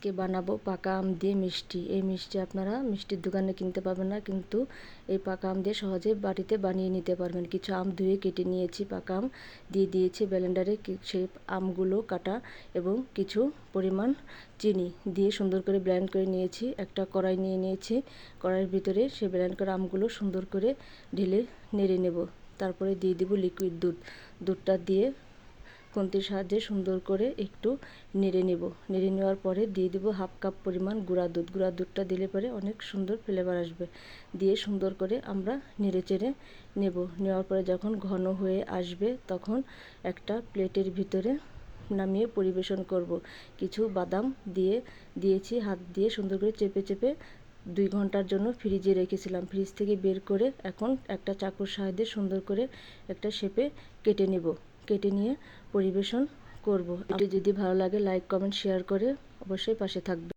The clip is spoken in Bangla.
আজকে বানাবো পাকা আম দিয়ে মিষ্টি। এই মিষ্টি আপনারা মিষ্টির দোকানে কিনতে পাবেন না, কিন্তু এই পাকা আম দিয়ে সহজে বাড়িতে বানিয়ে নিতে পারবেন। কিছু আম ধুয়ে কেটে নিয়েছি, পাকা আম দিয়ে দিয়েছি ব্লেন্ডারে। সেই আমগুলো কাটা এবং কিছু পরিমাণ চিনি দিয়ে সুন্দর করে ব্লেন্ড করে নিয়েছি। একটা কড়াই নিয়ে নিয়েছি, কড়াইয়ের ভিতরে সেই ব্লেন্ড করা আমগুলো সুন্দর করে ঢেলে নেড়ে নেব। তারপরে দিয়ে দিব লিকুইড দুধ। দুধটা দিয়ে খুন্তির সাহায্যে সুন্দর করে একটু নেড়ে নেব। নেড়ে নেওয়ার পরে দিয়ে দেব হাফ কাপ পরিমাণ গুঁড়া দুধ। গুঁড়া দুধটা দিলে পরে অনেক সুন্দর ফ্লেভার আসবে। দিয়ে সুন্দর করে আমরা নেড়ে চেড়ে নেব। নেওয়ার পরে যখন ঘন হয়ে আসবে তখন একটা প্লেটের ভিতরে নামিয়ে পরিবেশন করব। কিছু বাদাম দিয়েছি, হাত দিয়ে সুন্দর করে চেপে চেপে 2 ঘন্টার জন্য ফ্রিজে রেখেছিলাম। ফ্রিজ থেকে বের করে এখন একটা চাকুর সাহায্যে সুন্দর করে একটা শেপে কেটে নেব। কেটে নিয়ে পরিবেশন করব। যদি ভালো লাগে লাইক কমেন্ট শেয়ার করে অবশ্যই পাশে থাকবে।